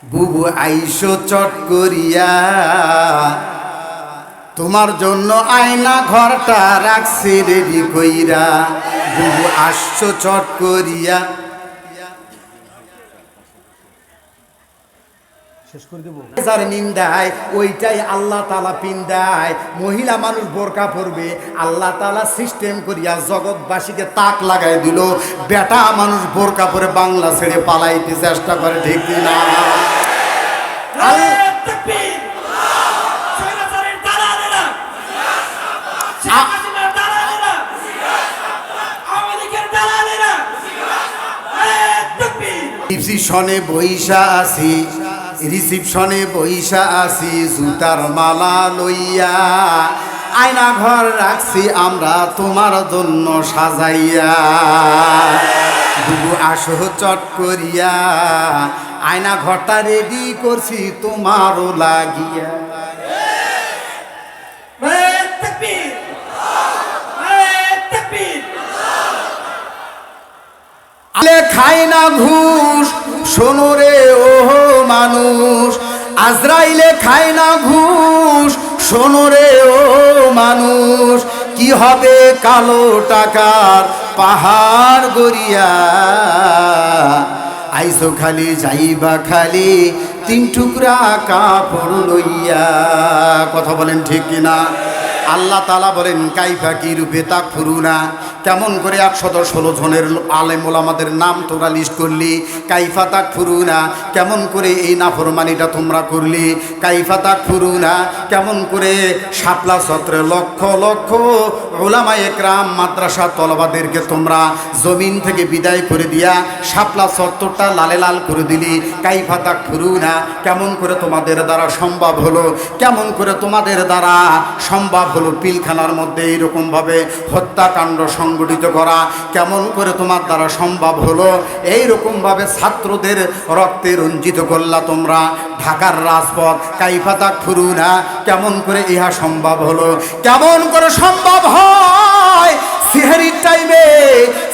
বুবু আইসো চট করিয়া, তোমার জন্য আয়না ঘরটা রাখছি রেডি কইরা। বুবু আসছো চট করিয়া। যার নিন্দায় ওইটাই আল্লাহ তাআলা পিন্দায়। মহিলা মানুষ বোরকা পরবে, আল্লাহ তাআলা সিস্টেম করিয়া জগৎবাসীকে তাক লাগাই দিল। বেটা মানুষ বোরকা পরে বাংলা ছেড়ে পালাইতে চেষ্টা করে, ঠিক না? রিসিপশনে বইসা আছি, রিসিপশনে বইসা আছি, জুতার মালা লইয়া। আয়না ঘর রাখছি আমরা তোমার জন্য সাজাইয়া। বুবু আসো চট করিয়া, আয়না ঘরটা রেডি করছি তোমারও লাগিয়া। খায় না ঘুষ, শোনো রে ও মানুষ। আজরাইলে খায় না ঘুষ, শোনো রে ও মানুষ। কি হবে কালো টাকার পাহাড় গড়িয়া, আইসো খালি যাইবা খালি তিন টুকরা কাপড় লইয়া। কথা বলেন ঠিক কিনা? আল্লাহ তাআলা বলেন কাইফা কি রূপে তাকফুরুনা, কেমন করে 116 জনের আলেম ওলামাদের নাম তোমরা লিস্ট করলি। কাইফা তাকফুরুনা, কেমন করে এই নাফরমানিটা তোমরা করলি। কাইফা তাকফুরুনা, কেমন করে শাপলা চত্রে লক্ষ লক্ষ উলামায়ে একরাম মাদ্রাসা তলবাদেরকে তোমরা জমিন থেকে বিদায় করে দিয়া শাপলা চত্বরটা লালে লাল করে দিলি। কাইফা তাকফুরুনা, কেমন করে তোমাদের দ্বারা সম্ভব হলো, কেমন করে তোমাদের দ্বারা সম্ভব হলো পিলখানার মধ্যে এইরকমভাবে হত্যাকাণ্ড সংগঠিত করা। কেমন করে তোমার দ্বারা সম্ভব হলো এইরকমভাবে ছাত্রদের রক্তে রঞ্জিত করলা তোমরা ঢাকার রাজপথ। কাইফা তাকফুরুনা, কেমন করে ইহা সম্ভব হলো, কেমন করে সম্ভব হয় সিহরির টাইমে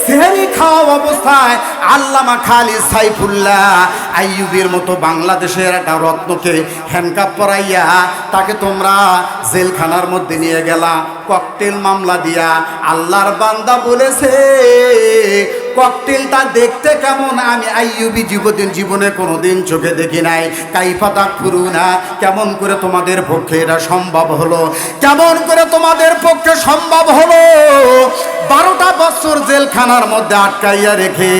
সিহরি খাওয়া অবস্থায় আল্লামা খালিদ সাইফুল্লাহ আইয়ুবের মতো বাংলাদেশের একটা রত্নকে হ্যান্ডকাপ পরাইয়া তাকে তোমরা জেলখানার মধ্যে নিয়ে গেলা ককটেল মামলা দিয়া। আল্লাহর বান্দা বলেছে ককটেলটা দেখতে কেমন, আমি আইয়ুবী জীবনে কোনোদিন চোখে দেখি নাই। কাইফা তাকফুরুনা, কেমন করে তোমাদের পক্ষে এটা সম্ভব হলো, কেমন করে তোমাদের পক্ষে সম্ভব হলো 12টা বছর জেলখানার মধ্যে আটকাইয়া রেখে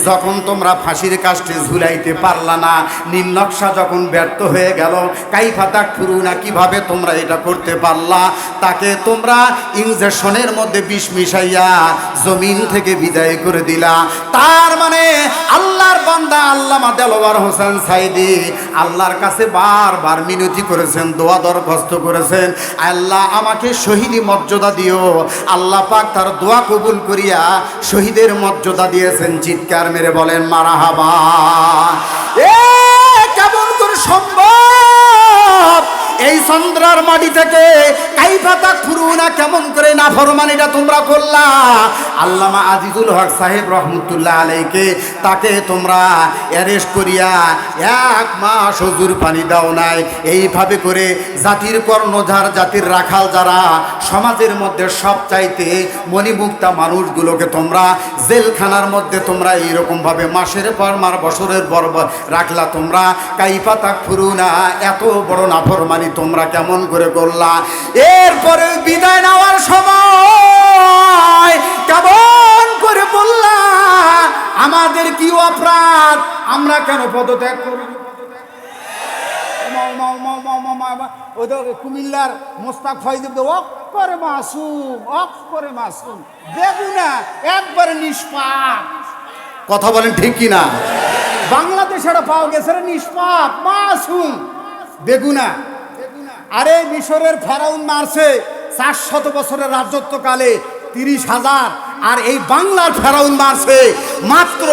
যখন তোমরা ফাঁসির কাস্টে ঝুলাইতে পারলা না, নীল নকশা যখন ব্যর্থ হয়ে গেল, কাইফা তাকফুরুনা, কিভাবে তোমরা এটা করতে পারলা। তাকে তোমরা ইনজেকশনের মধ্যে বিষ মিশাইয়া জমিন থেকে বিদায় করে দিলা। তার মানে আল্লাহর বান্দা আল্লামা দেলোয়ার হোসেন সাইদি আল্লাহর কাছে বারবার মিনতি করেছেন, দোয়া দরখাস্ত করেছেন, আল্লাহ আমাকে শহীদি মর্যাদা দিও। আল্লাহ পাক তার দোয়া কবুল করিয়া শহীদের মর্যাদা দিয়েছেন। চিৎকার মেরে বলেন মারহাবা। কেমন করে সম্ভব এই চন্দ্রার মাটি থেকে কাইফা তাকফুরুনা, কেমন করে নাফরমানিটা তোমরা করলা। আল্লামা আজিজুল হক সাহেব রহমতুল্লাহ আলাইকে তাকে তোমরা অ্যারেস্ট করিয়া 1 মাস হুজুর পানি দাও নাই। এইভাবে করে জাতির কর্ণধার, জাতির রাখাল যারা সমাজের মধ্যে সবচাইতে মণিমুক্তা মানুষগুলোকে তোমরা জেলখানার মধ্যে তোমরা এইরকমভাবে মাসের পর মাস বছরের পর রাখলা তোমরা। কাইফা তাকফুরুনা, এত বড় নাফরমানি তোমরা কেমন করে করলা। এরপরে বিদায় নেওয়ার সময় কেমন করে বললা আমাদের কি অপরাধ, আমরা কেন পদত্যাগ করব। ওই তো কুমিল্লার মোস্তাক ফয়জুল অক করে মাসুম বেগুনা একবারে নিষ্পাপ। কথা বলেন ঠিক কিনা? বাংলাদেশের পাওয়া গেছে নিষ্পাপ মাসুম বেগুনা। আরে মিশরের ফেরাউন মারছে 400 বছরের রাজত্বকালে 30,000, আর এই বাংলার ফেরাউন মারছে মাত্র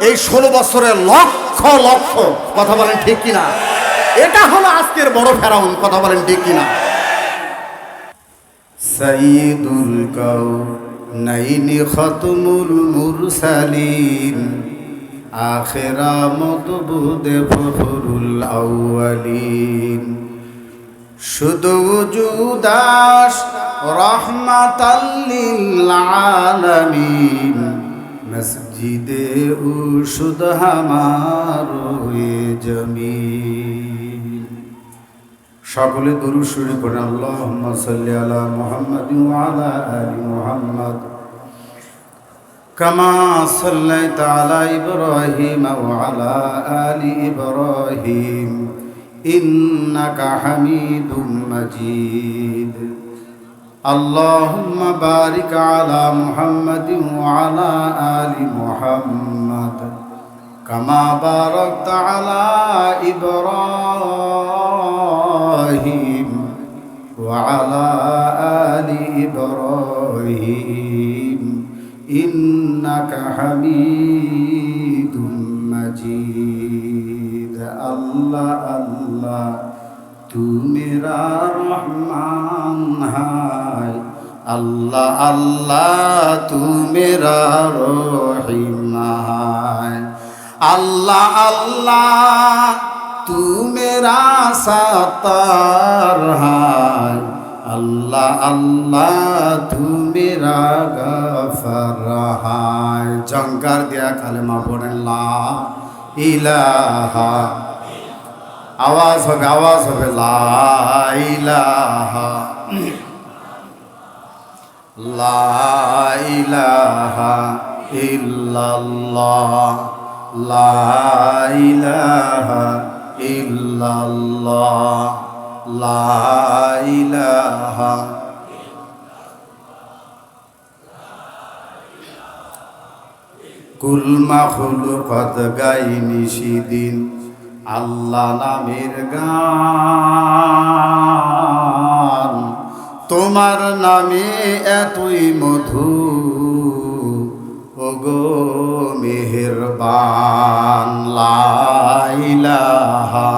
এই 16 বছরে লক্ষ লক্ষ। কথা বলেন ঠিক কিনা? এটা হলো আজকের বড় ফেরাউন। কথা বলেন ঠিক কিনা? সাইয়্যিদুল কাউনাইনি খাতমুল মুরসালিন আখেরা মতবুদে ফখরুল আউয়ালিন শুধু জুদাস রহমাতাল লিল আলামিন মসজিদে উশুদ হামারে জমিন। সকলে দুরূদ শরীফ পড়েন। আল্লাহুম্মা সাল্লি আলা মুহাম্মাদ ওয়া আলা আলি মুহাম্মাদ কামা সাল্লাইতা আলা ইব্রাহিম ওয়া আলা আলি ইব্রাহিম ইন্নাকা হামিদুম মাজিদ। আল্লাহুম্মা বারিক আলা মুহাম্মাদ ওয়া আলা আলি মুহাম্মাদ কামা বারাকতা আলা ইব্রাহিম ওয়া আলা আলি ইব্রাহিম ইন্নাকা হামিদুম মাজিদ। আল্লাহ আল্লাহ তু মেরা রহমান হায়, আল্লাহ আল্লাহ তু মেরা রহিম হায়। আল্লাহ আল্লাহ তু মেরা সাত্তার হায়, আল্লাহ আল্লাহ তু মেরা গফর হায়। জঙ্কার দিয়া কালেমা পড়েন লা ইলাহা, আওয়াজ হবে লা ইলাহা লা ইলাহা ইল্লাল্লাহ লা ইলাহা ইল্লাল্লাহ লা ইলাহা। কুল মাখলুকাত গাই নিশিদিন আল্লাহ নামের গান, তোমার নামে এতই মধু ওগো মেহেরবান। লা ইলাহা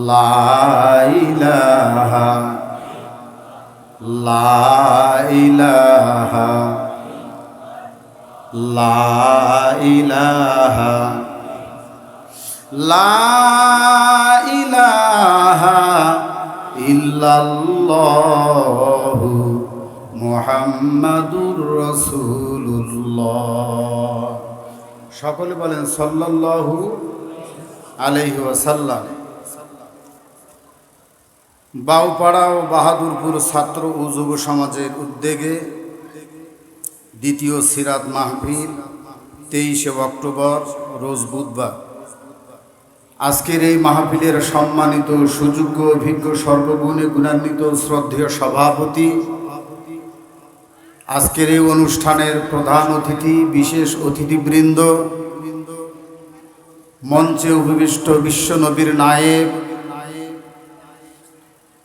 লা ইলাহা লা ইলাহা লা ইলাহা লা ইলাহা ইল্লাল্লাহু মুহাম্মাদুর রাসূলুল্লাহ। সকলে বলেন সাল্লাল্লাহু আলাইহি ওয়াসাল্লাম। বাউপাড়া ও বাহাদুরপুর ছাত্র ও যুব সমাজের উদ্যোগে দ্বিতীয় সিরাত মাহফিল 23শে অক্টোবর রোজ বুধবার। আজকের এই মাহফিলের সম্মানিত সুযোগ্য অভিজ্ঞ সর্বগুণে গুণান্বিত শ্রদ্ধেয় সভাপতি, আজকের এই অনুষ্ঠানের প্রধান অতিথি, বিশেষ অতিথিবৃন্দ, মঞ্চে উপবিষ্ট বিশ্বনবীর নায়েব,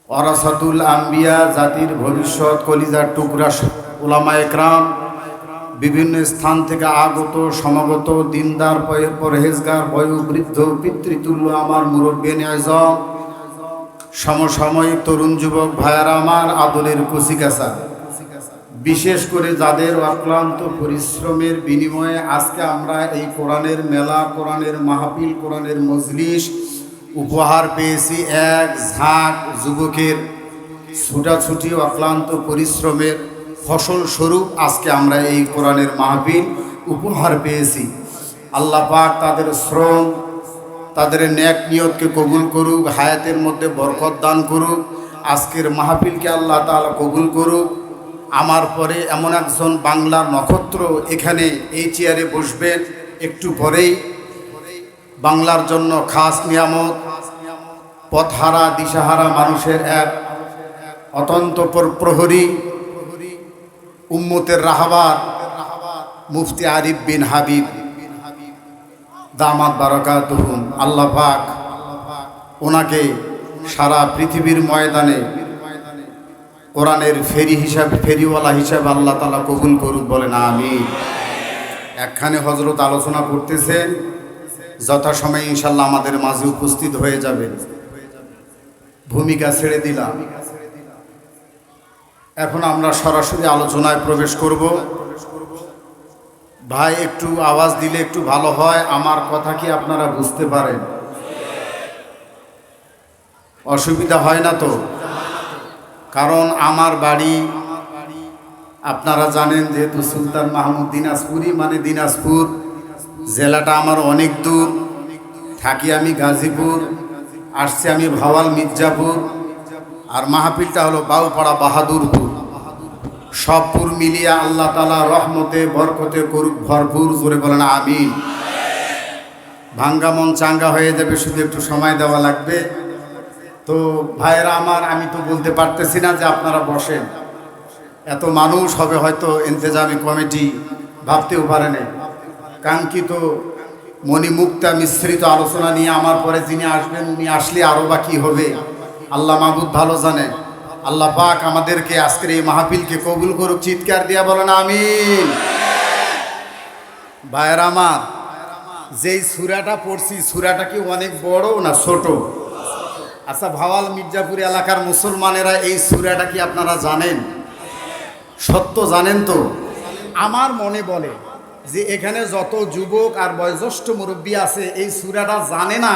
ওয়ারাসাতুল আম্বিয়া, জাতির ভবিষ্যৎ, কলিজার টুকরা উলামায়ে কেরাম, বিভিন্ন স্থান থেকে আগত সমাগত দিনদার পরহেজগার বয়োবৃদ্ধ পিতৃতুল্য আমার মুরব্বিয়ানে আযম, সমসাময়িক তরুণ যুবক ভাইয়ারা আমার, আদরের কচিকাঁচা, বিশেষ করে যাদের অক্লান্ত পরিশ্রমের বিনিময়ে আজকে আমরা এই কোরআনের মেলা, কোরআনের মাহফিল, কোরআনের মজলিস উপহার পেয়েছি। এক ঝাঁক যুবকের ছুটাছুটি অক্লান্ত পরিশ্রমের ফসল স্বরূপ আজকে আমরা এই কোরআনের মাহফিল উপহার পেয়েছি। আল্লাহ পাক তাদের শ্রম, তাদের নেক নিয়তকে কবুল করুক, হায়াতের মধ্যে বরকত দান করুক। আজকের মাহফিলকে আল্লাহ তাআলা কবুল করুক। আমার পরে এমন একজন বাংলার নক্ষত্র এখানে এই চেয়ারে বসবেন একটু পরেই। বাংলার জন্য খাস নিয়ামত, পথহারা দিশাহারা মানুষের এক অতন্ত প্রহরী, উম্মতের রাহবার মুফতি আরিফ বিন হাবিব দামাত বারাকাতুহুম। আল্লাহ পাক ওনাকে সারা পৃথিবীর ময়দানে কোরআনের ফেরিওয়ালা হিসাবে আল্লাহ তাআলা কবুল করুক, বলেন আমিন। একখানে হযরত আলোচনা করতেছেন, যথাসময়ে ইনশাআল্লাহ আমাদের মাঝে উপস্থিত হয়ে যাবেন। ভূমিকা ছেড়ে দিলাম, এখন আমরা সরাসরি আলোচনায় প্রবেশ করব। ভাই একটু আওয়াজ দিলে একটু ভালো হয়, আমার কথা কি আপনারা বুঝতে পারেন? অসুবিধা হয় না তো? কারণ আমার বাড়ি আপনারা জানেন, যেহেতু সুলতান মাহমুদ দিনাজপুরি, মানে দিনাজপুর জেলাটা আমার অনেক দূর। থাকি আমি গাজীপুর, আসছি আমি ভাওয়াল মির্জাপুর, আর মাহফিলটা হলো বাউপাড়া বাহাদুরপুর। সবপুর মিলিয়া আল্লাহ তাআলা রহমতে বরকতে করুক ভরপুর, জোরে বলেন আমিন। ভাঙ্গা মন চাঙ্গা হয়ে যাবে, শুধু একটু সময় দেওয়া লাগবে। তো ভাইয়েরা আমার, আমি তো বলতে পারতেছি না যে আপনারা বসেন, এত মানুষ হবে হয়তো ইন্তেজামি কমিটি ভাবতেও পারে না। কাঙ্ক্ষিত মণিমুক্তা মিশ্রিত আলোচনা নিয়ে আমার পরে যিনি আসবেন, উনি আসলে আরও বা কী হবে আল্লাহ মাহবুদ ভালো জানে। আল্লাহ পাক আমাদেরকে আজকের এই মাহফিলকে কবুল করুক, চিৎকার দিয়া বলেন আমিন। ভাইয়েরা আমার, যেই সূরাটা পড়ছি, সূরাটা কি অনেক বড় না ছোট? আচ্ছা, ভাওয়াল মির্জাপুর এলাকার মুসলমানেরা এই সূরাটা কি আপনারা জানেন? সত্য জানেন তো? আমার মনে বলে যে এখানে যত যুবক আর বয়োজ্যেষ্ঠ মুরব্বী আছে এই সূরাটা জানে না,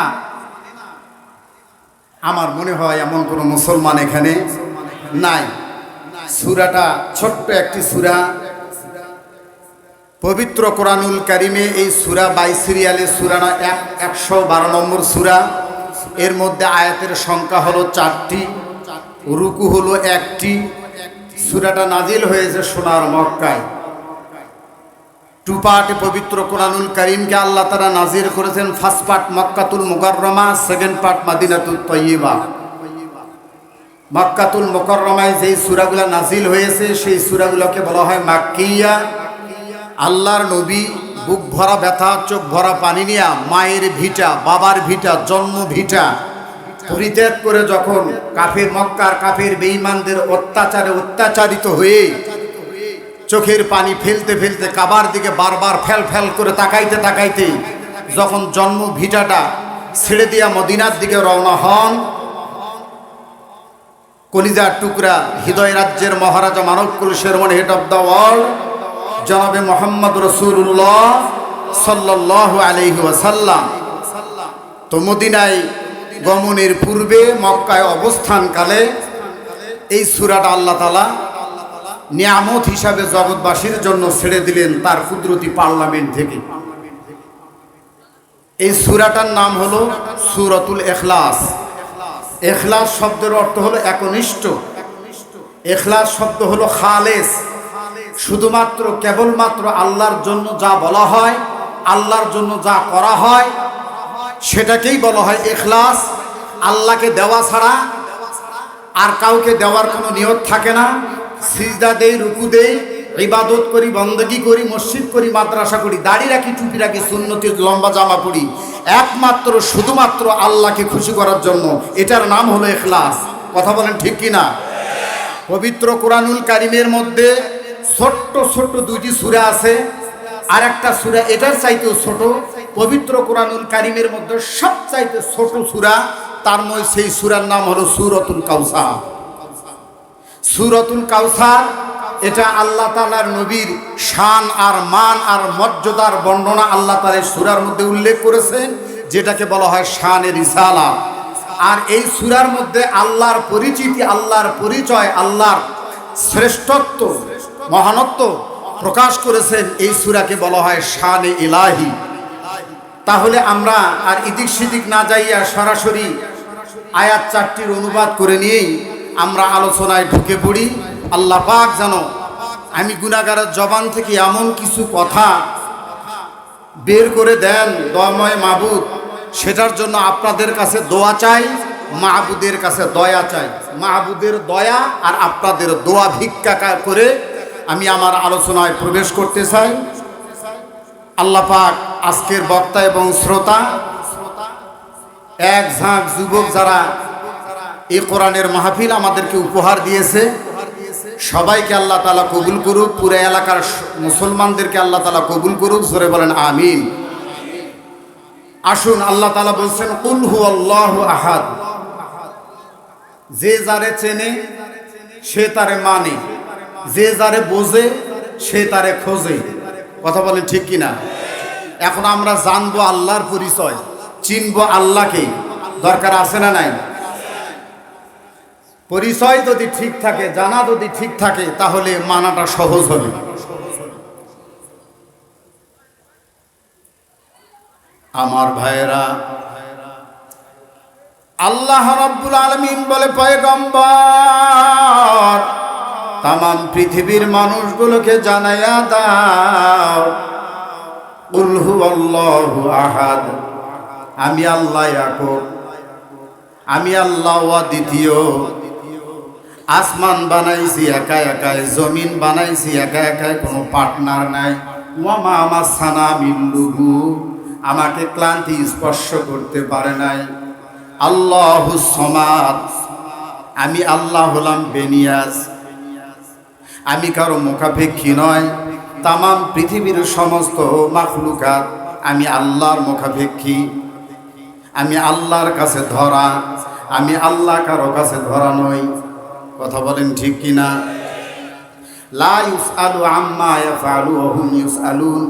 আমার মনে হয় এমন কোনো মুসলমান এখানে নাই। সূরাটা ছোট্ট একটি সূরা, পবিত্র কোরআনুল কারিমে এই সূরা 22 সিরিয়ালে সূরা 112 নম্বর সূরা। এর মধ্যে আয়াতের সংখ্যা হলো 4টি, রুকু হলো 1টি। সূরাটা নাজিল হয়েছে সোনার মক্কায়। টু পার্টে পবিত্র কোরআনুল কারিমকে আল্লাহ তাআলা নাজিল করেছেন। ফার্স্ট পার্ট মক্কাতুল মুকাররমা, সেকেন্ড পার্ট মাদিনাতুত তয়্যিবা। মক্কাতুল মুকাররমায় যেই সূরাগুলো নাজিল হয়েছে সেই সূরাগুলোকে বলা হয় মাক্কিয়া। আল্লাহর নবী বুক ভরা ব্যথা, চোখ ভরা পানি নিয়া মায়ের ভিটা, বাবার ভিটা, জন্ম ভিটা পরিত্যাগ করে যখন কাফের মক্কার কাফের বেঈমানদের অত্যাচারে অত্যাচারিত হয়ে চোখের পানি ফেলতে ফেলতে কাবার দিকে বারবার ফেল ফেল করে তাকাইতে তাকাইতে যখন জন্ম ভিটাটা ছেড়ে দিয়া মদিনার দিকে রওনা হন, কলিজার টুকরা হৃদয় রাজ্যের মহারাজা মানবকুল শেরওয়ান, হেড অফ দ্য ওয়ার্ল্ড জনাবে মোহাম্মদ রাসূলুল্লাহ সাল্লাল্লাহু আলাইহি ওয়াসাল্লাম তো মদিনায় গমনের পূর্বে মক্কায় অবস্থানকালে এই সূরাটা আল্লাহ তাআলা নিয়ামত হিসাবে জগৎবাসীর জন্য ছেড়ে দিলেন তার কুদরতি পার্লামেন্ট থেকে। এই সূরাটার নাম হলো সূরাতুল ইখলাস। ইখলাস শব্দের অর্থ হলো একনিষ্ঠ। ইখলাস শব্দ হলো খালেস, শুধুমাত্র কেবলমাত্র আল্লাহর জন্য যা বলা হয়, আল্লাহর জন্য যা করা হয় সেটাকেই বলা হয় ইখলাস। আল্লাহকে দেওয়া ছাড়া আর কাউকে দেওয়ার কোনো নিয়ত থাকে না। সিজদা দেই, রুকু দেই, ইবাদত করি, বন্দেগী করি, মসজিদ করি, মাদ্রাসা করি, দাড়ি রাখি, টুপি রাখি, সুন্নতি লম্বা জামা পরি, একমাত্র শুধুমাত্র আল্লাহকে খুশি করার জন্য। এটার নাম হলো ইখলাস। কথা বলেন ঠিক কি না? পবিত্র কোরআনুল কারিমের মধ্যে ছোট্ট ছোট্ট 2টি সূরা আছে, আর একটা সূরা এটার চাইতেও ছোট। পবিত্র কোরআনুল কারিমের মধ্যে সবচাইতে ছোট সূরা, তার মধ্যে সেই সূরার নাম হলো সূরাতুল কাউসার। সূরাতুল কাউসার এটা আল্লাহ তাআলার নবীর শান আর মান আর মর্যাদার বর্ণনা আল্লাহ তাআলা সূরার মধ্যে উল্লেখ করেছেন, যেটাকে বলা হয় শানে রিসালা। আর এই সূরার মধ্যে আল্লাহর পরিচিতি, আল্লাহর পরিচয়, আল্লাহর শ্রেষ্ঠত্ব, মহানত্ব প্রকাশ করেছেন। এই সূরাকে বলা হয় শানে ইলাহি। তাহলে আমরা আর ইদিক সিদিক না যাইয়া সরাসরি আয়াত 4টির অনুবাদ করে নিয়েই আমরা আলোচনায় ঢুকে পড়ি। আল্লাহ পাক যেন আমি গুনাহগারের জবান থেকে এমন কিছু কথা বের করে দেন, দয়াময় মাবুদ, সেটার জন্য আপনাদের কাছে দোয়া চাই, মাহবুদের কাছে দয়া চাই। মাহবুদের দয়া আর আপনাদের দোয়া ভিক্ষা করে আমি আমার আলোচনায় প্রবেশ করতে চাই। আল্লাহ পাক আজকের বক্তা এবং শ্রোতা, এক ঝাঁক যুবক যারা এই কোরআনের মাহফিল আমাদেরকে উপহার দিয়েছে, সবাইকে আল্লাহ তাআলা কবুল করুক। পুরো এলাকার মুসলমানদেরকে আল্লাহ তাআলা কবুল করুক, জোরে বলেন আমিন। আসুন, আল্লাহ তাআলা বলছেন কুল হুয়াল্লাহু আহাদ। যে যারে চেনে সে তারে মানে, যে যারে বোঝে সে তারে খোঁজে। কথা বলেন ঠিক কিনা? এখন আমরা জানবো আল্লাহর পরিচয়, চিনবো আল্লাহকে, দরকার আছে না নাই? পরিচয় যদি ঠিক থাকে, জানা যদি ঠিক থাকে, তাহলে মানাটা সহজ হবে। আমার ভাইয়েরা, আল্লাহ রাব্বুল আলামিন বলে, পয়গম্বর তামাম পৃথিবীর মানুষগুলোকে জানাইয়া দাও, কুল হুয়াল্লাহু আহাদ, আমি আল্লাহ একক, আমি আল্লাহ দ্বিতীয়। আসমান বানাইছি একা একাই, জমিন বানাইছি একা একাই, কোনো পার্টনার নাই। ওয়ামা মাসানা মিন লুগুব, আমাকে ক্লান্তি স্পর্শ করতে পারে নাই। আল্লাহুস সামাদ, আমি আল্লাহ হলাম বেনিয়াজ, আমি কারো মুখাপেক্ষী নয়। তামাম পৃথিবীর সমস্ত মাখলুকাত আমি আল্লাহর মুখাপেক্ষী, আমি আল্লাহর কাছে ধরা, আমি আল্লাহ কারো কাছে ধরা নই। কথা বলেন ঠিক কিনা? লা ইউসআলু আম্মা ইয়াফআলু ওয়া হুম ইউসআলুন,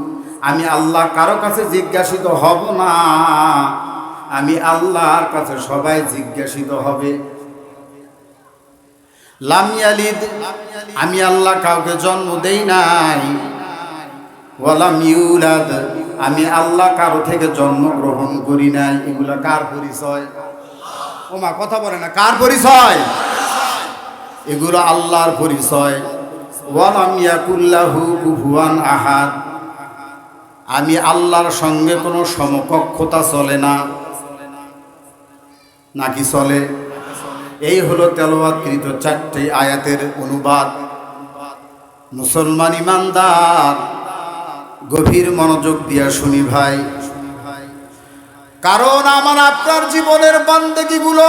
আমি আল্লাহ কারো কাছে জিজ্ঞাসিত হব না, আমি আল্লাহর কাছে সবাই জিজ্ঞাসিত হবে। লাম ইয়ালিদ, আমি আল্লাহ কাউকে জন্ম দেই নাই। ওয়ালাম ইউলাদ, আমি আল্লাহ কারো থেকে জন্মগ্রহণ করি নাই। এগুলো কার পরিচয়? ওমা কথা বলে না, কার পরিচয়? এগুলো আল্লাহর পরিচয়। ওয়ালাম ইয়াকুল্লাহু কুফুয়ান আহাদ, আমি আল্লাহর সঙ্গে কোনো সমকক্ষতা চলে না, নাকি চলে? এই হলো তেলাওয়াতকৃত 4টি আয়াতের অনুবাদ। মুসলমান ইমানদার গভীর মনোযোগ দিয়া শুনি ভাই, কারণ আমার আপনার জীবনের বান্দেগিগুলো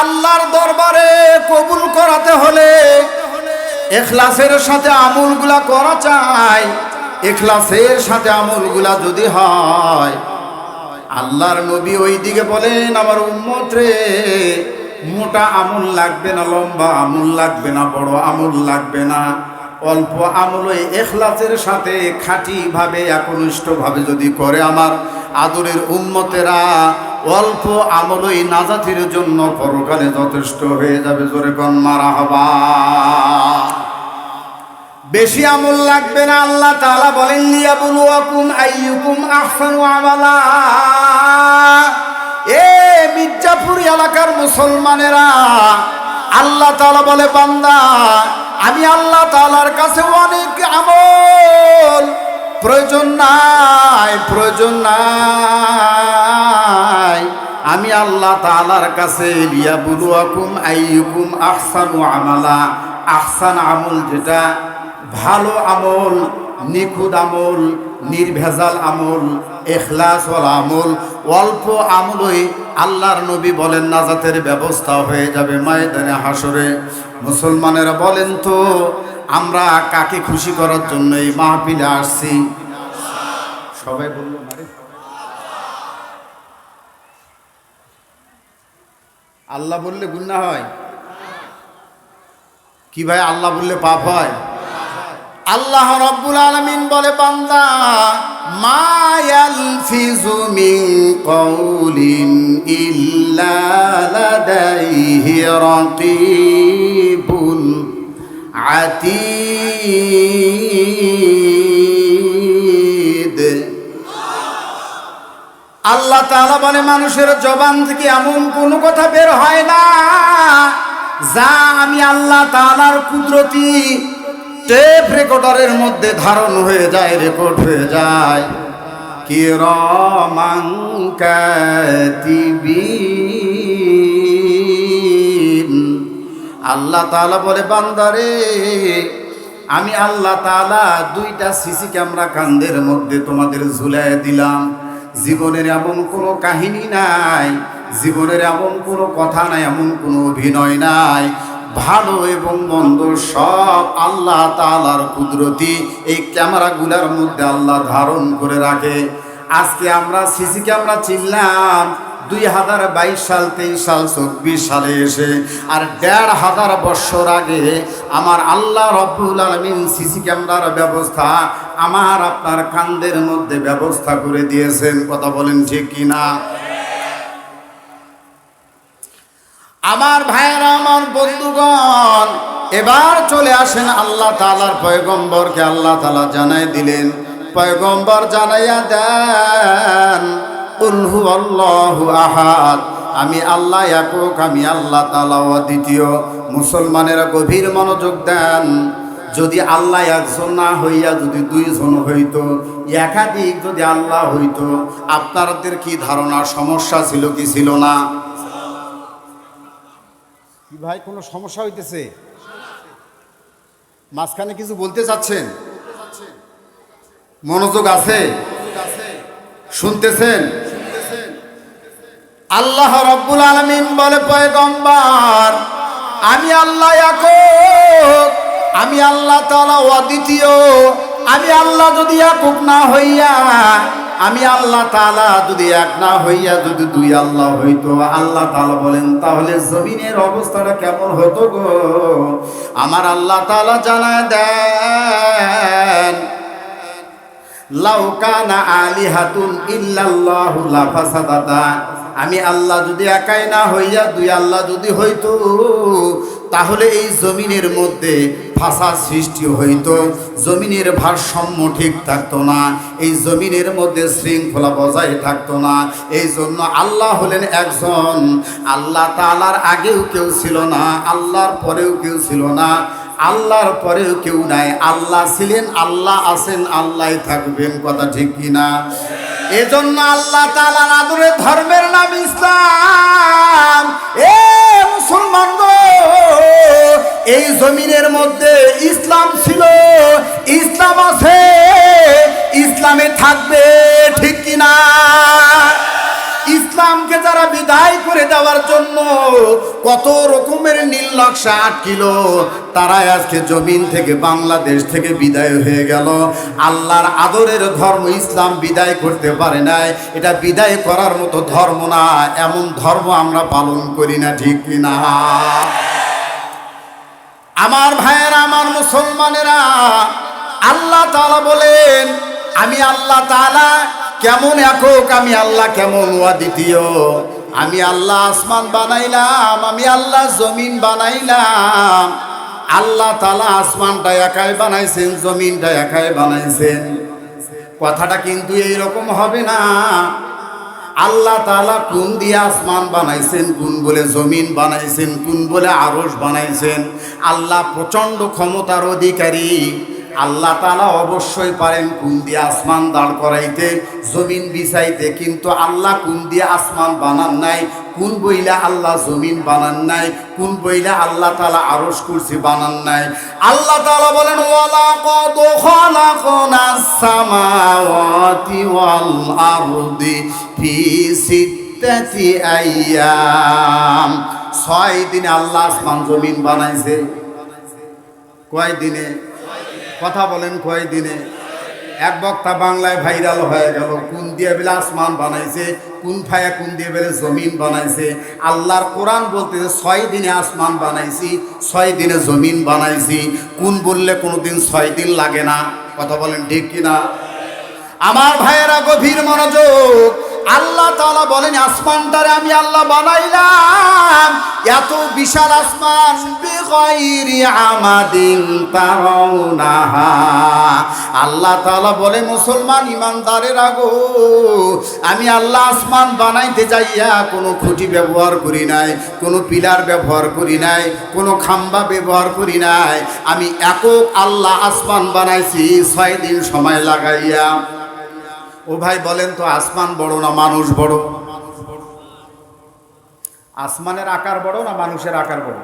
আল্লাহর দরবারে কবুল করাতে হলে ইখলাসের সাথে আমলগুলা করা চাই। ইখলাসের সাথে আমলগুলা যদি হয়, আল্লাহর নবী ওই দিকে বলেন, আমার উম্মত রে, মোটা আমল লাগবে না, লম্বা আমল লাগবে না, বড় আমল লাগবে না, অল্প আমল ওই ইখলাসের সাথে খাঁটিভাবে একনিষ্ঠভাবে যদি করে আমার আদরের উম্মতেরা, অল্প আমল ওই নাজাতের জন্য পরকালে যথেষ্ট হয়ে যাবে। জোরে কোন মারহাবা। বেশি আমল লাগবে না। আল্লাহ তাআলা বলেন, লিয়াবলুয়াকুম আইয়ুকুম আহসানু আমালা। এ মির্জাপুর এলাকার মুসলমানেরা, আল্লাহ তাআলা বলে, বান্দা, আমি আল্লাহ তাআলার কাছে অনেক আমল প্রয়োজন নাই, প্রয়োজন নাই। আমি আল্লাহ তাআলার কাছে লিয়াবলুয়াকুম আইয়ুকুম আহসানু আমালা, আহসান আমল যেটা ভালো আমল, নিখুঁত আমল, নির্ভেজাল আমল, ইখলাসওয়ালা আমল, অল্প আমলই আল্লাহর নবী বলেন নাজাতের ব্যবস্থা হয়ে যাবে ময়দানে হাসরে। মুসলমানেরা বলেন তো, আমরা কাকে খুশি করার জন্য এই মাহফিলে আসছি? সবাই বলল না রে। আল্লাহ বললে গুনাহ হয় কি ভাই? আল্লাহ বললে পাপ হয়? আল্লাহ রাব্বুল আলামিন বলে, বান্দা, মা ইয়ালফিজু মিন কাউলিন ইল্লা লাদাইহি রাকিবুন আতীদ। আল্লাহ তাআলা বলে, মানুষের জবান থেকে এমন কোনো কথা বের হয় না যা আমি আল্লাহ তাআলার কুদরতি টেপ রেকর্ডারের মধ্যে ধারণ হয়ে যায়, রেকর্ড হয়ে যায়। কিরামান কাতিবিন। আল্লাহ তাআলা বলে, বান্দারে, আমি আল্লাহ তাআলা 2টা সিসি ক্যামেরা কান্দের মধ্যে তোমাদের ঝুলায় দিলাম। জীবনের এমন কোনো কাহিনী নাই, জীবনের এমন কোনো কথা নাই, এমন কোনো অভিনয় নাই। ভালো এবং মন্দ সব আল্লাহ তাআলার কুদরতি এই ক্যামেরাগুলোর মধ্যে আল্লাহ ধারণ করে রাখে। আজকে আমরা সিসি ক্যামেরা চিনলাম, 2022 সাল 23 সাল 24 সালে এসে আর 1500 বছর আগে আমার আল্লাহ রব্বুল আলামিন সিসি ক্যামেরার ব্যবস্থা আমার আপনার কান্দের মধ্যে ব্যবস্থা করে দিয়েছেন। কথা বলেন ঠিক কিনা? আমার ভাইয়েরা, আমার বন্ধুগণ, এবার চলে আসেন আল্লাহ তাআলার পয়গম্বরকে আল্লাহ তাআলা জানাই দিলেন। পয়গম্বর জানাইয়া দেন, কুল হুয়াল্লাহু আহাদ, আমি আল্লাহ একক, আমি আল্লাহ তাআলা অদ্বিতীয়। মুসলমানেরা গভীর মনোযোগ দেন। যদি আল্লাহ একজন না হইয়া যদি দুইজন হইতো, একাধিক যদি আল্লাহ হইতো, আপনাদের কি ধারণা সমস্যা ছিল কি ছিল না? কি ভাই, কোনো সমস্যা হইতেছে? মাঝখানে কিছু বলতে চাচ্ছেন? মনোযোগ আছে? শুনতেছেন? আল্লাহ রাব্বুল আলামিন বলে, পয়গম্বর আমি আল্লাহ একক, আমি আল্লাহ তাআলা অদ্বিতীয়। আমি আল্লাহ যদি একক না হইয়া, আমি আল্লাহ তাআলা যদি এক না হইয়া যদি দুই আল্লাহ হইতো, আল্লাহ তাআলা বলেন তাহলে জমিনের অবস্থাটা কেমন হতো গো? আমার আল্লাহ তাআলা জানায় দেন, লাউ কানা আলিহাতুন ইল্লাল্লাহু লাফাসাদাতা, আমি আল্লাহ যদি একাই না হইয়া দুই আল্লাহ যদি হইতো, তাহলে এই জমিনের মধ্যে ফাসাদ সৃষ্টি হইতো, জমিনের ভারসাম্য ঠিক থাকতো না, এই জমিনের মধ্যে শৃঙ্খলা বজায় থাকতো না। এই জন্য আল্লাহ হলেন একজন। আল্লাহ তাআলার আগেও কেউ ছিল না, আল্লাহর পরেও কেউ ছিল না, আল্লাহর পরেও কেউ নাই। আল্লাহ ছিলেন, আল্লাহ আছেন, আল্লাহই থাকবেন। কথা ঠিক কিনা? এজন্য আল্লাহ তাআলার আদরের ধর্মের নাম ইসলাম। এ মুসলমান গো, এই জমিনের মধ্যে ইসলাম ছিল, ইসলাম আছে, ইসলামে থাকবে। ঠিক কিনা? ইসলামকে যারা বিদায় করে দেওয়ার জন্য কত রকমের নীল নকশা আটকিল, তারা আজকে জমিন থেকে, বাংলাদেশ থেকে বিদায় হয়ে গেল। আল্লাহর আদরের ধর্ম ইসলাম বিদায় করতে পারে নাই। এটা বিদায় করার মতো ধর্ম না, এমন ধর্ম আমরা পালন করি না। ঠিক কিনা? আমার ভাইয়েরা, আমার মুসলমানেরা, আল্লাহ তাআলা বলেন আমি আল্লাহ তাআলা কেমন একক, আমি আল্লাহ কেমন অদ্বিতীয়। আমি আল্লাহ আসমান বানাইলাম, আমি আল্লাহ জমিন বানাইলাম। আল্লাহ তাআলা আসমানটা একাই বানাইছেন, জমিনটা একাই বানাইছেন। কথাটা কিন্তু এইরকম হবে না। আল্লাহ তাআলা কোন দিয়ে আসমান বানাইছেন, কোন বলে জমিন বানাইছেন, কোন বলে আরশ বানাইছেন। আল্লাহ প্রচণ্ড ক্ষমতার অধিকারী। আল্লাহ তাআলা অবশ্যই পারেন কোন দিয়ে আসমান দাঁড় করাইতে, জমিন বিছাইতে, কিন্তু আল্লাহ কোন দিয়ে আসমান বানান নাই, কোন বইলা আল্লাহ জমিন বানান নাই, কোন বইলা আল্লাহ তাআলা আরশ কুরসি বানান নাই। আল্লাহ তাআলা বলেন, ওয়ালাকাদ খালাকনাস সামাওয়াতি ওয়াল আরদি ফি সিত্তাতি আইয়াম। 6 দিনে আল্লাহ আসমান জমিন বানাইছে। কয় দিনে? কথা বলেন, কয় দিনে? এক বক্তা বাংলায় ভাইরাল হয়ে গেল, কোন দিয়ে বেলে আসমান বানাইছে, কোন ফায়া কোন দিয়ে বেলে জমিন বানাইছে। আল্লাহর কোরআন বলতেছে 6 দিনে আসমান বানাইছি, 6 দিনে জমিন বানাইছি। কোন বললে কোনোদিন 6 দিন লাগে না। কথা বলেন ঠিক কিনা? আমার ভাইয়েরা গভীর মনোযোগ। আল্লাহ তাআলা বলেন আসমানটারে আমি আল্লাহ বানাইলাম, এত বিশাল আসমান, বিগাইরি আমাদিন তারাউনাহা। আল্লাহ তাআলা বলে, মুসলমান ইমানদারেরা গো, আমি আল্লাহ আসমান বানাইতে যাইয়া কোনো খুঁটি ব্যবহার করি নাই, কোনো পিলার ব্যবহার করি নাই, কোনো খাম্বা ব্যবহার করি নাই। আমি একক আল্লাহ আসমান বানাইছি 6 দিন সময় লাগাইয়া। ও ভাই বলেন তো, আসমান বড় না মানুষ বড়? আসমানের আকার বড় না মানুষের আকার বড়?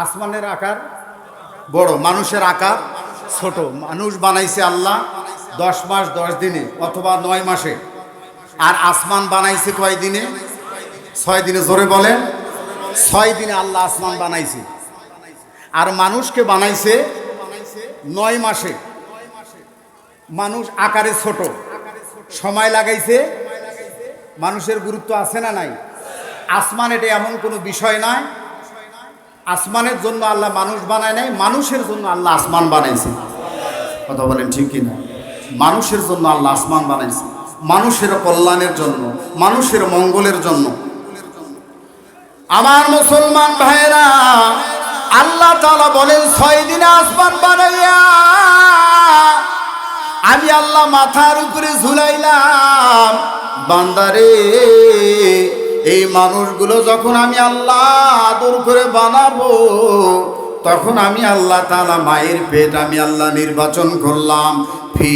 আসমানের আকার বড়, মানুষের আকার ছোট। মানুষ বানাইছে আল্লাহ 10 মাস 10 দিনে অথবা 9 মাসে, আর আসমান বানাইছে কয় দিনে? 6 দিনে। জোরে বলেন, 6 দিনে আল্লাহ আসমান বানাইছে। আর মানুষকে বানাইছে 9 মাসে। মানুষ আকারে ছোট, সময় লাগাইছে মানুষের গুরুত্ব আছে না নাই? আসমান এটা এমন কোনো বিষয় নয়, আসমানের জন্য আল্লাহ মানুষ বানায় নাই, মানুষের জন্য আল্লাহ আসমান বানাইছে। কথা বলেন ঠিক কিনা? মানুষের জন্য আল্লাহ আসমান বানাইছে, মানুষের কল্যাণের জন্য, মানুষের মঙ্গলের জন্য। আমার মুসলমান ভাইরা, আল্লাহ তাআলা বলেন 6 দিনে আসমান বানাইয়া আমি আল্লাহ মাথার উপরে ঝুলাইলাম। বান্দারে, এই মানুষগুলো যখন আমি আল্লাহ আদর করে বানাবো, তখন আমি আল্লাহ তাআলা মায়ের পেট আমি আল্লাহ নির্বাচন করলাম ফি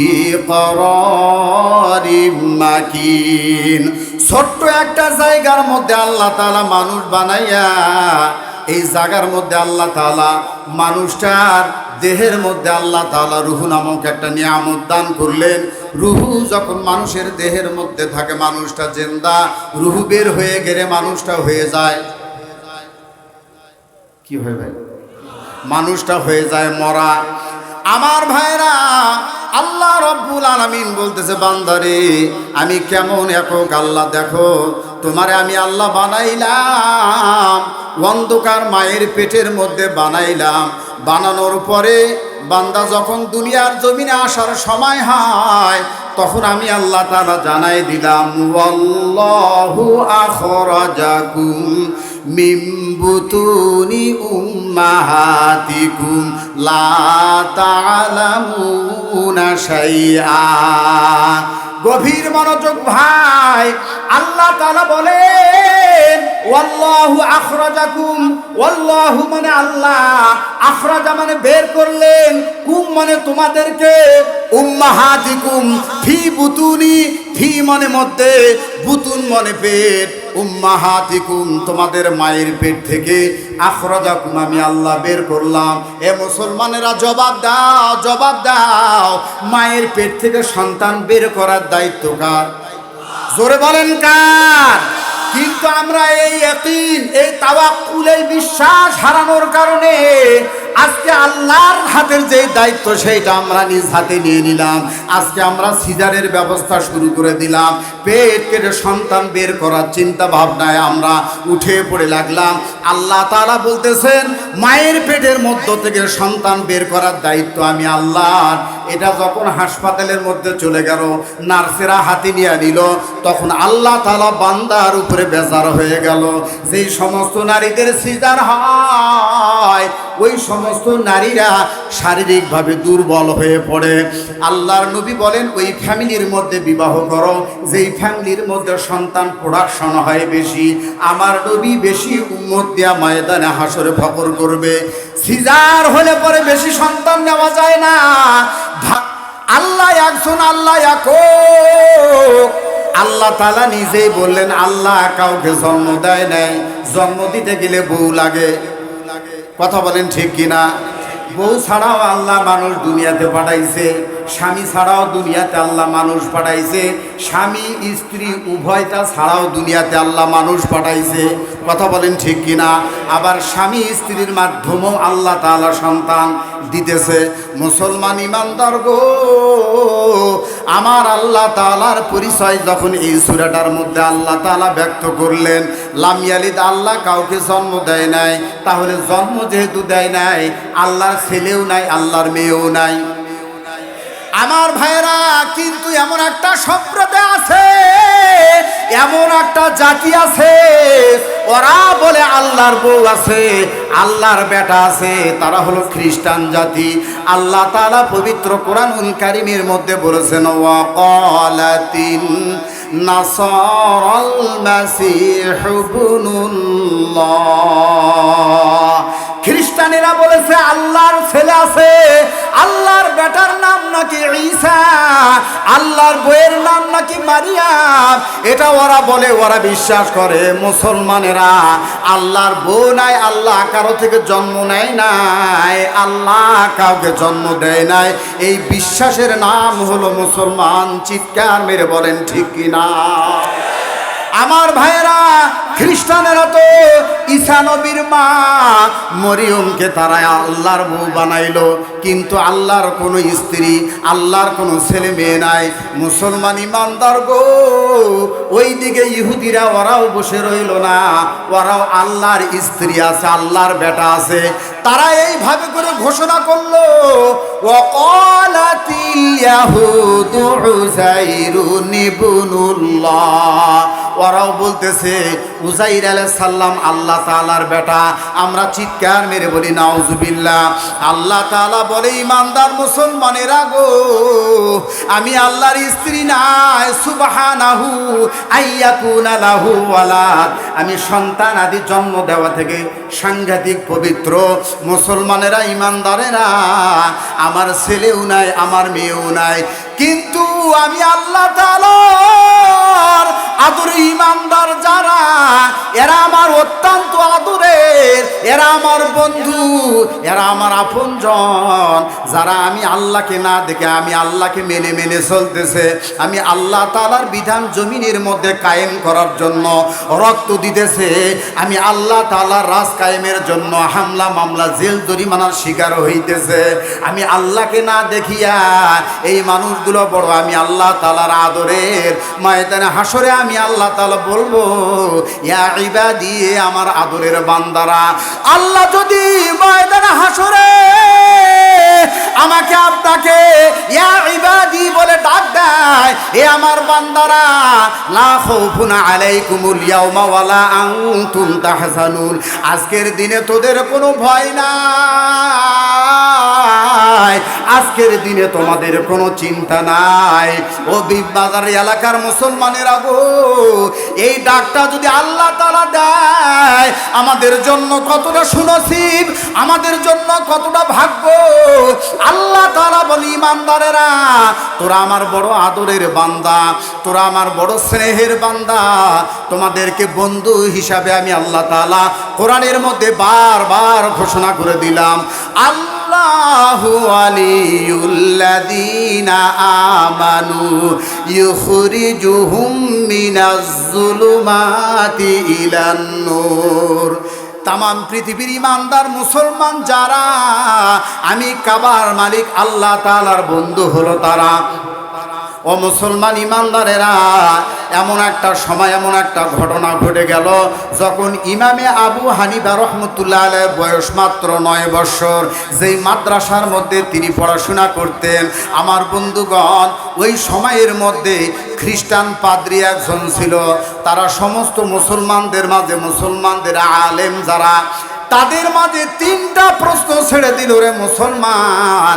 করারিম মাকিন। ছোট্ট একটা জায়গার মধ্যে আল্লাহ তাআলা মানুষ বানাইয়া এই জায়গার মধ্যে আল্লাহ তাআলা মানুষটার দেহের মধ্যে আল্লাহ তাআলা রুহু নামক একটা নিয়ামত দান করলেন। রুহু যখন মানুষের দেহের মধ্যে থাকে, মানুষটা জিন্দা, রুহু বের হয়ে গেলে মানুষটা হয়ে যায় কি হয় ভাই? মানুষটা হয়ে যায় মরা। আমার ভাইরা, আল্লাহ রব্বুল আলামিন বলতেছে, বান্দারে আমি কেমন একক আল্লাহ, দেখো তোমারে আমি আল্লাহ বানাইলাম, অন্ধকার মায়ের পেটের মধ্যে বানাইলাম। বানানোর পরে বান্দা যখন দুনিয়ার জমিনে আসার সময় হয়, তখন আমি আল্লাহ তাআলা জানাই দিলাম, ওয়াল্লাহু আখরাজাকুম মিন বুতুনি উম্মাহাতিকুম লা তা'লামুনা শাইআ। গভীর মনোযোগ ভাই, আল্লাহ তাআলা বলেন ওয়াল্লাহু আখরাজাকুম, ওয়াল্লাহু মানে আল্লাহ, আখরাজা মানে বের করলেন, কুম মানে তোমাদেরকে, উম্মাহাতিকুম ফি বুতুনি, ফি মানে মধ্যে, বুতুন মানে পেট, উম্মাহাতিকুম তোমাদের মায়ের পেট থেকে, আখরাজাকুম আমি আল্লাহ বের করলাম। এ মুসলমানেরা জবাব দাও, জবাব দাও, মায়ের পেট থেকে সন্তান বের করার দায়িত্ব কার? জোরে বলেন কার? কিন্তু আমরা এই ইয়াকিন, এই তাওয়াক্কুল, এই বিশ্বাস হারানোর কারণে আজকে আল্লাহর হাতের যে দায়িত্ব সেইটা আমরা নিজ হাতে নিয়ে নিলাম। আজকে আমরা সিজারের ব্যবস্থা শুরু করে দিলাম, পেট কেটে সন্তান বের করার চিন্তা ভাবনায় আমরা উঠে পড়ে লাগলাম। আল্লাহ তাআলা বলতেছেন, মায়ের পেটের মধ্য থেকে সন্তান বের করার দায়িত্ব আমি আল্লাহর। এটা যখন হাসপাতালের মধ্যে চলে গেল, নার্সেরা হাতে নিয়ে নিল, তখন আল্লাহ তাআলা বান্দার উপরে বেজার হয়ে গেল। যেই সমস্ত নারীদের সিজার হয়, ওই সমস্ত নারীরা শারীরিকভাবে দুর্বল হয়ে পড়ে। আল্লাহর নবী বলেন, ওই ফ্যামিলির মধ্যে বিবাহ করো যেই ফ্যামিলির মধ্যে সন্তান প্রোডাকশন হয় বেশি। আমার নবী বেশি উম্মত দিয়া ময়দানে হাসরে ফখর করবে। সিজার হলে পরে বেশি সন্তান নেওয়া যায় না। আল্লাহ একজন, আল্লাহ একক। আল্লাহ তাআলা নিজেই বললেন, আল্লাহ কাউকে জন্ম দেয় নাই, জন্ম দিতে গেলে বউ লাগে। কথা বলেন ঠিক কিনা? বউ ছাড়াও আল্লাহ মানুষ দুনিয়াতে পাঠাইছে, স্বামী ছাড়াও দুনিয়াতে আল্লাহ মানুষ পাঠাইছে, স্বামী স্ত্রী উভয়টা ছাড়াও দুনিয়াতে আল্লাহ মানুষ পাঠাইছে। কথা বলেন ঠিক কিনা? আবার স্বামী স্ত্রীর মাধ্যমেও আল্লাহ তাআলা সন্তান দিতেছে। মুসলমান ইমানদার গো, আমার আল্লাহ তাআলার পরিচয় যখন এই সূরাটার মধ্যে আল্লাহ তাআলা ব্যক্ত করলেন, লাম ইয়ালিদ, আল্লাহ কাউকে জন্ম দেয় নাই, তাহলে জন্ম যেহেতু দেয় নাই, আল্লাহর ছেলেও নাই, আল্লাহর মেয়েও নাই। আমার ভাইরা, কিন্তু এমন একটা সম্প্রদায় আছে, এমন একটা জাতি আছে, ওরা বলে আল্লাহর বউ আছে, আল্লাহর বেটা আছে, তারা হলো খ্রিস্টান জাতি। আল্লাহ তাআলা পবিত্র কোরআনুল কারীমের মধ্যে বলেছেন, ওয়া ক্বালাতিন নাসারাল মাসীহু ইবনুল্লাহ। খ্রিস্টানেরা বলেছে আল্লাহর ছেলে আছে, আল্লাহর বেটার নাম নাকি ঈসা, আল্লাহর বউয়ের নাম নাকি মারিয়াম। এটা ওরা বলে, ওরা বিশ্বাস করে। মুসলমানেরা আল্লাহর বউ নাই, আল্লাহ কারো থেকে জন্ম নেয় নাই, আল্লাহ কাউকে জন্ম দেয় নাই। এই বিশ্বাসের নাম হলো মুসলমান। চিৎকার মেরে বলেন ঠিক কিনা? আমার ভাইয়েরা, খ্রিস্টানেরা তো ঈসা নবীর মা মরিয়মকে তারা আল্লাহর বউ বানাইলো, কিন্তু আল্লাহর কোনো স্ত্রী, আল্লাহর কোনো ছেলে মেয়ে নাই। মুসলমান ইমানদার গো, ওইদিকে ইহুদিরা ওরাও বসে রইল না, ওরাও আল্লাহর স্ত্রী আছে, আল্লাহর বেটা আছে। তারা এইভাবে করে ঘোষণা করলো, ওয়াকালাতিল ইয়াহুদু উযাইরুন ইবনুল্লাহ। ওরাও বলতেছে উযাইর আলাইহিস সালাম আল্লাহ তাআলার বেটা। আমরা চিৎকার মেরে বলি নাউজুবিল্লাহ। আল্লাহ তাআলা বলে, ইমানদার মুসলমানেরা গো, আমি আল্লাহর স্ত্রী নাই, সুবহানাহু আইয়াকুনা লাহু ওয়ালাদ। আমি সন্তান আদি জন্ম দেওয়া থেকে সাংঘাতিক পবিত্র। মুসলমানেরা, ইমানদারেরা, আমার ছেলেও নাই, আমার মেয়েও নাই, কিন্তু আমি আল্লাহ তাআলার আদরে ইমানদার যারা, এরা আমার অত্যন্ত আদরের, এরা আমার বন্ধু, এরা আমার আপনজন, যারা আমি আল্লাহকে না দেখে আমি আল্লাহকে মেনে মেনে চলতেছে, আমি আল্লাহ তাআলার বিধান জমিনের মধ্যে কায়েম করার জন্য রক্ত দিতেছে, আমি আল্লাহ তাআলার রাজ কায়েমের জন্য হামলা মামলা জেল জরিমানার শিকার হইতেছে, আমি আল্লাহকে না দেখিয়া এই মানুষগুলো বড় আমি আল্লাহ তাআলার আদরের। ময়দানে হাসরে আমি আল্লাহ তাআলা বলবো, ইয়া ইবাদি, আমার আদরের বান্দারা। আল্লাহ যদি ময়দানে হাসরে আমাকে আপনাকে ইয়া ইবাদি বলে ডাক দেয়, এ আমার বান্দারা, লা খাউফুন আলাইকুমুল ইয়াওমা ওয়ালা আনতুম তাহজানুন, আজকের দিনে তোদের কোনো ভয় নাই, আজকের দিনে তোমাদের কোনো চিন্তা নাই। ও বিগবাজার এলাকার মুসলমানেরা গো, এই ডাকটা যদি আল্লাহ তাআলা দেয়, আমাদের জন্য কতটা সুনসিব, আমাদের জন্য কতটা ভাগ্য। আল্লাহ তাআলা বলি, ইমানদারেরা, তোরা আমার বড় আদরের বান্দা, তোরা আমার বড় স্নেহের বান্দা, তোমাদেরকে বন্ধু হিসাবে আমি আল্লাহ তাআলা কোরআনের মধ্যে বারবার ঘোষণা করে দিলাম। আল্লাহু ওয়ালিয়ুল্লাযীনা আমানু ইউখরিজুহুম মিনাজ যুলুমাতি ইলান নূর। তামাম পৃথিবীর ইমানদার মুসলমান যারা, আমি কাবার মালিক আল্লাহ তাআলার বন্ধু হলো তারা। ও মুসলমান ইমানদারেরা, এমন একটা সময়, এমন একটা ঘটনা ঘটে গেল, যখন ইমামে আবু হানিফা রাহমাতুল্লাহ আলাইহির বয়স মাত্র 9 বছর, যেই মাদ্রাসার মধ্যে তিনি পড়াশোনা করতেন, আমার বন্ধুগণ, ওই সময়ের মধ্যে খ্রিস্টান পাদ্রী একজন ছিল। তারা সমস্ত মুসলমানদের মাঝে, মুসলমানদের আলেম যারা, তাদের মাঝে 3টা প্রশ্ন ছেড়ে দিল, রে মুসলমান।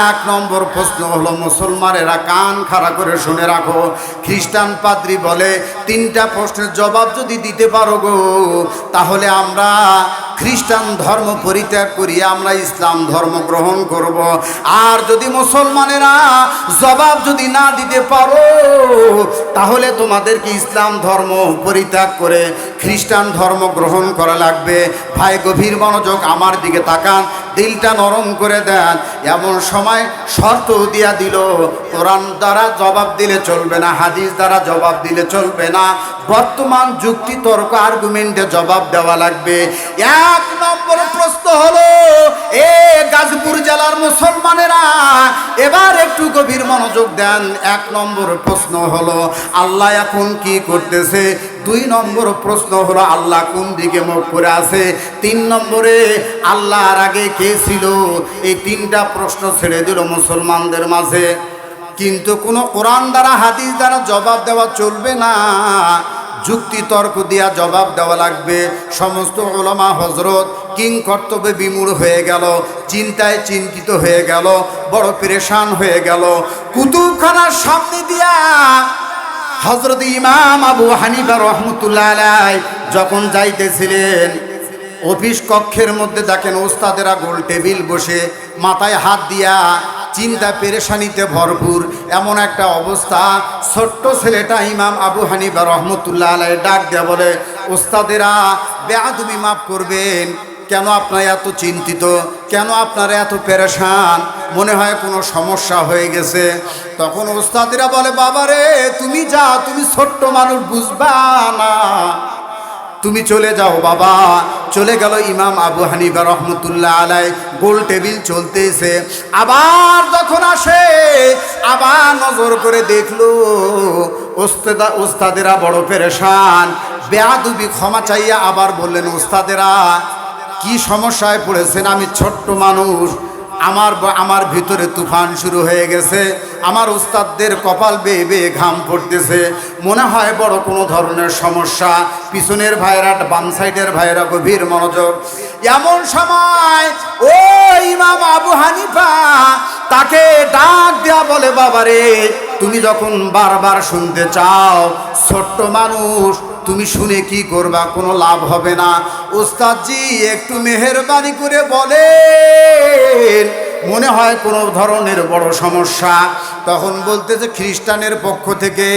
1 নম্বর প্রশ্ন হলো, মুসলমানেরা কান খাড়া করে শুনে রাখো, খ্রিস্টান পাদ্রী বলে, 3টা প্রশ্নের জবাব যদি দিতে পারো গো, তাহলে আমরা খ্রিস্টান ধর্ম পরিত্যাগ করিয়ে আমরা ইসলাম ধর্ম গ্রহণ করব। আর যদি মুসলমানেরা জবাব যদি না দিতে পারো, তাহলে তোমাদেরকে ইসলাম ধর্ম পরিত্যাগ করে খ্রিস্টান ধর্ম গ্রহণ করা লাগবে। ভাই, গভীর মনোযোগ আমার দিকে তাকান, দিলটা নরম করে দেন। এমন সময় শর্ত দিয়া দিল, কোরআন দ্বারা জবাব দিলে চলবে না, হাদিস দ্বারা জবাব দিলে চলবে না, বর্তমান যুক্তি তর্ক আর্গুমেন্টে জবাব দেওয়া লাগবে। 1 নম্বর প্রশ্ন হলো, এ গাজীপুর জেলার মুসলমানেরা, এবার একটু গভীর মনোযোগ দেন। 1 নম্বর প্রশ্ন হলো, আল্লাহ এখন কি করতেছে? 2 নম্বর প্রশ্ন হলো, আল্লাহ কোন দিকে মুখ করে আছে? 3 নম্বরে, আল্লাহর আগে কে ছিল? এই 3টা প্রশ্ন ছেড়ে দিল মুসলমানদের মাঝে। কিন্তু কোনো কোরআন দ্বারা হাদিস দ্বারা জবাব দেওয়া চলবে না, যুক্তি তর্ক দিয়া জবাব দেওয়া লাগবে। সমস্ত উলামা হযরত কিং কর্তব্যে বিমূঢ় হয়ে গেল, চিন্তায় চিন্তিত হয়ে গেল, বড় পেরেশান হয়ে গেল। কুতুবখানার সামনে দিয়া হযরত ইমাম আবু হানিফা রাহমাতুল্লাহ আলাইহি যখন যাইতেছিলেন, অফিস কক্ষের মধ্যে দেখেন ওস্তাদেরা গোল টেবিল বসে, মাথায় হাত দিয়া চিন্তা পেরেশানিতে ভরপুর এমন একটা অবস্থা। ছোট্ট ছেলেটা ইমাম আবু হানিফা রাহমাতুল্লাহ আলাইহি ডাক দেয়া বলে, ওস্তাদেরা বেয়াদবি মাফ করবেন, কেন আপনারা এত চিন্তিত, কেন আপনারা এত পেরেশান, মনে হয় কোনো সমস্যা হয়ে গেছে। তখন ওস্তাদেরা বলে, বাবারে তুমি যাও, তুমি ছোট্ট মানুষ, বুঝবা না, তুমি চলে যাও বাবা। চলে গেল ইমাম আবু হানিফা রহমতুল্লাহ আলাই। গোল টেবিল চলতেছে, আবার যখন আসে আবার নজর করে দেখলো ওস্তাদেরা বড় পেরেশান। বেয়াদবি ক্ষমা চাইয়া আবার বললেন, ওস্তাদেরা কি সমস্যায় পড়েছেন? আমি ছোট্ট মানুষ, আমার ভিতরে তুফান শুরু হয়ে গেছে, আমার উস্তাদদের কপাল বেয়ে বেয়ে ঘাম পড়তেছে, মনে হয় বড় কোনো ধরনের সমস্যা। পিছনের ভাইরা, বাম সাইডের ভাইরা গভীর মনোযোগ। এমন সময় ও ইমাম আবু হানিফা তাকে ডাক দেয়া বলে, বাবারে তুমি যখন বারবার শুনতে চাও, ছোট্ট মানুষ, তুমি শুনে কি করবা? কোনো লাভ হবে না। উস্তাদজি একটু মেহেরবানি করে বলেন, মনে হয় কোনো ধরনের বড় সমস্যা। তখন বলতেছে, খ্রিস্টানের পক্ষ থেকে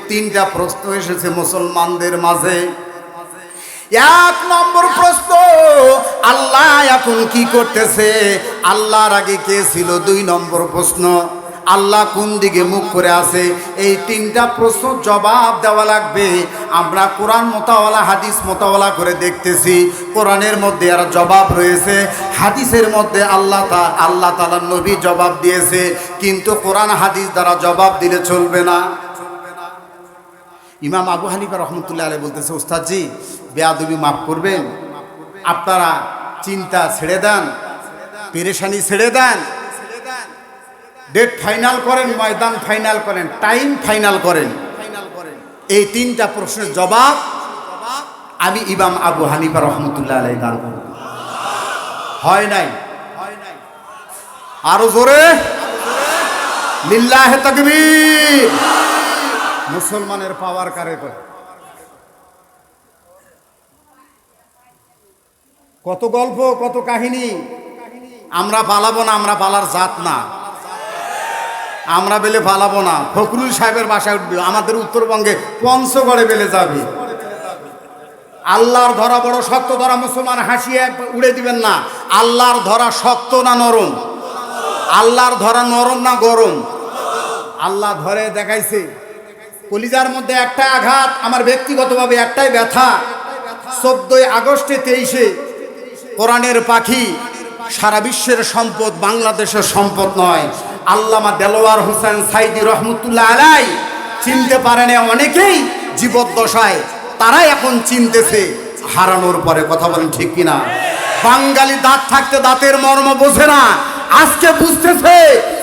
3টা প্রশ্ন এসেছে মুসলমানদের মাঝে। 1 নম্বর প্রশ্ন, আল্লাহ এখন কি করতেছে? আল্লাহর আগে কে ছিল? 2 নম্বর প্রশ্ন, আল্লাহ কোন দিকে মুখ করে আছে? এই 3টা প্রশ্ন জবাব দেওয়া লাগবে। আমরা কোরআন মোতাওয়ালা, হাদিস মোতাওয়ালা করে দেখতেছি, কোরআনের মধ্যে আর জবাব রয়েছে, হাদিসের মধ্যে আল্লাহ তাআলার নবী জবাব দিয়েছে, কিন্তু কোরআন হাদিস দ্বারা জবাব দিলে চলবে না। ইমাম আবু হানিফা রহমতুল্লাহ আলাইহি বলতেছে, ওস্তাদজি বেয়াদবি মাফ করবেন, আপনারা চিন্তা ছেড়ে দেন, পেরেশানি ছেড়ে দেন, ডেট ফাইনাল করেন, ময়দান ফাইনাল করেন, টাইম ফাইনাল করেন। এই 3টা প্রশ্নের জবাব আমি ইমাম আবু হানিফা রহমতুল্লাহ আলাইহি দান করব। হয় নাই? আরো জোরে লিল্লাহে তাকবীর। মুসলমানের পাওয়ার কারে করে? কত গল্প, কত কাহিনী। আমরা পালাবো না, আমরা পালার জাত না, আমরা বেলে পালাবো না। ফখরুল সাহেবের বাসায় উঠবে, আমাদের উত্তরবঙ্গে পঞ্চগড়ে বেলে যাবে। আল্লাহর ধরা বড় শক্ত ধরা, মুসলমান হাসিয়ে উড়ে দিবেন না। আল্লাহর ধরা শক্ত না নরম? আল্লাহর ধরা নরম না গরম? আল্লাহ ধরে দেখাইছে। কলিজার মধ্যে একটা আঘাত, আমার ব্যক্তিগতভাবে একটাই ব্যথা। 14 আগস্টে 23-এ কোরআনের পাখি, সারা বিশ্বের সম্পদ, বাংলাদেশের সম্পদ নয়। আল্লামা দেলোয়ার হোসেন সাইদি রহমতুল্লাহ আলাই চিনতে পারে না অনেকেই জীবদ্দশায়, তারাই এখন চিনতেছে হারানোর পরে। কথা বলেন ঠিক কিনা? বাঙালি দাঁত থাকতে দাঁতের মর্ম বোঝে না, আজকে বুঝতেছে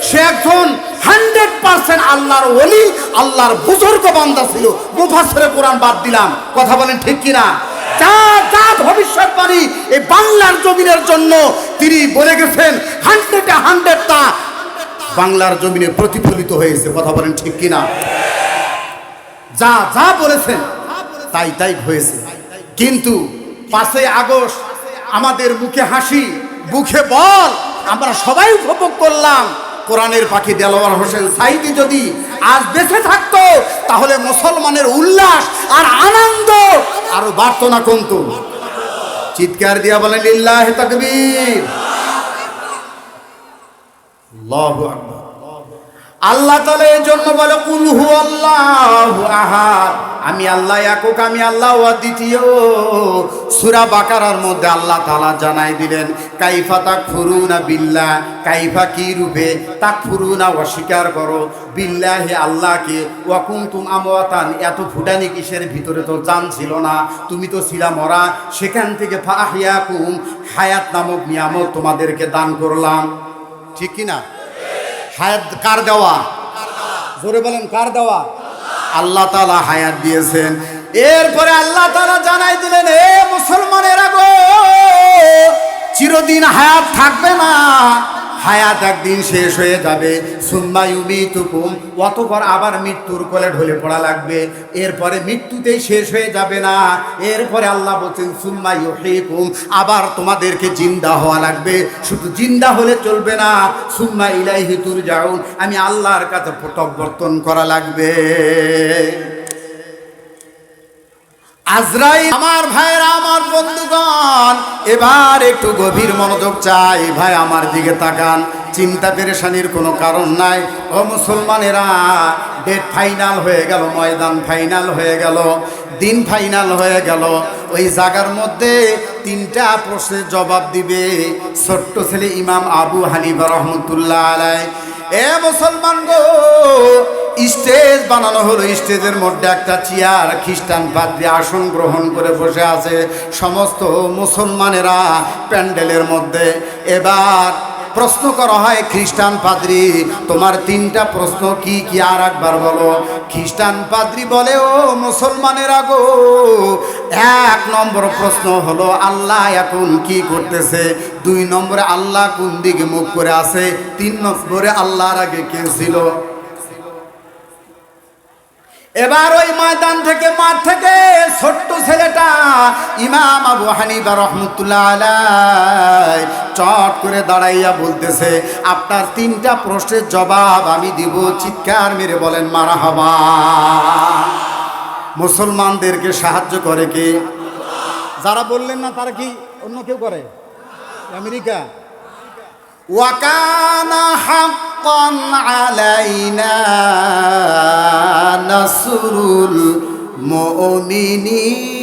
সে একজন 100% আল্লাহর ওলি, আল্লাহর বুজুর্গ বান্দা ছিল। মুফাসসিরে কোরআন বাদ দিলাম। কথা বলেন ঠিক কিনা? যা ভবিষ্যৎবাণী এই বাংলার জমিনের জন্য তিনি বলে গেছেন, 100 তা বাংলার জমিনে প্রতিফলিত হয়েছে। কথা বলেন ঠিক কিনা? যা বলেছেন তাই হয়েছে। কিন্তু 5 আগস্ট আমাদের মুখে হাসি, মুখে বল, আমরা সবাই উপভোগ করলাম। কোরআনের পাখি দেলোয়ার হোসেন সাইদি যদি আজ বেঁচে থাকতো, তাহলে মুসলমানের উল্লাস আর আনন্দ আরো বাড়তো না কমতো? চিৎকার দিয়া বলেন লিল্লাহি তাকবীর। আল্লাহু আকবার। আল্লাহ তাআলা এই জন্য বলে, কুল হুয়াল্লাহু আহাদ, আমি আল্লাহ একক, আমি আল্লাহ অদ্বিতীয়। সূরা বাকারার মধ্যে আল্লাহ তাআলা জানাই দিলেন, কাইফা তাকফুরুনা বিল্লাহ, কাইফা কি রূপে তাকফুরুনা, অস্বীকার করো, বিল্লাহি আল্লাহকে, ওয়া কুনতুম আমওয়াতান, এত ফুটানি কিসের? ভিতরে তো জান ছিল না, তুমি তো ছিলা মরা, সেখান থেকে ফাহিয়াকুম, হায়াত নামক নিয়ামত তোমাদেরকে দান করলাম। ঠিক কিনা? হায়াত কার দেওয়া? জোরে বলেন, কার দেওয়া? আল্লাহ তাআলা হায়াত দিয়েছেন। এরপরে আল্লাহ তাআলা জানাই দিলেন, এ মুসলমানেরা গো, চিরদিন হায়াত থাকবে না, হায়াত একদিন শেষ হয়ে যাবে। সুম্মা ইউমিতুকুম, অতঃপর আবার মৃত্যুর কোলে ঢলে পড়া লাগবে। এরপরে মৃত্যুতেই শেষ হয়ে যাবে না, এরপরে আল্লাহ বলছেন সুম্মা ইউহয়িকুম, আবার তোমাদেরকে জিন্দা হওয়া লাগবে। শুধু জিন্দা হলে চলবে না, সুম্মা ইলাইহি তুরজাউন, আমি আল্লাহর কাছে প্রত্যাবর্তন করা লাগবে। আজরাইল। আমার ভাইরা, আমার বন্ধুগণ, এবার একটু গভীর মনোযোগ চাই। ভাই আমার দিকে তাকান, চিন্তা পেরেশানির কোনো কারণ নাই। ও মুসলমানেরা, ডেট ফাইনাল হয়ে গেল, ময়দান ফাইনাল হয়ে গেল, দিন ফাইনাল হয়ে গেল। ওই জায়গার মধ্যে তিনটা প্রশ্নের জবাব দিবে ছোট্ট ছেলে ইমাম আবু হানিফা রহমতুল্লাহ আলাইহি। এ মুসলমান গো, স্টেজ বানানো হলো, স্টেজের মধ্যে একটা চেয়ার, খ্রিস্টান পাদ্রী আসন গ্রহণ করে বসে আছে, সমস্ত মুসলমানেরা প্যান্ডেলের মধ্যে। এবার প্রশ্ন করা হয়, খ্রিস্টান পাদ্রী তোমার তিনটা প্রশ্ন কি কি আর একবার বলো। খ্রিস্টান পাদ্রী বলে, ও মুসলমানেরা গো, এক নম্বর প্রশ্ন হলো আল্লাহ এখন কি করতেছে, দুই নম্বরে আল্লাহ কোন দিকে মুখ করে আছে, তিন নম্বরে আল্লাহর আগে কে ছিল। এবার ওই ময়দান থেকে, মাঠ থেকে ছোট্ট ছেলেটা ইমাম আবু হানিফা রহমতুল্লাহ আলাইহি চট করে দাঁড়াইয়া বলতেছে, আপনার তিনটা প্রশ্নের জবাব আমি দিব। চিৎকার মেরে বলেন মারহাবা। মুসলমানদেরকে সাহায্য করে কে? যারা বললেন না তারা কি অন্য কেউ করে? আমেরিকা। ওয়াকানা হাক্কান আলাইনা নাসরুল মুমিনিন।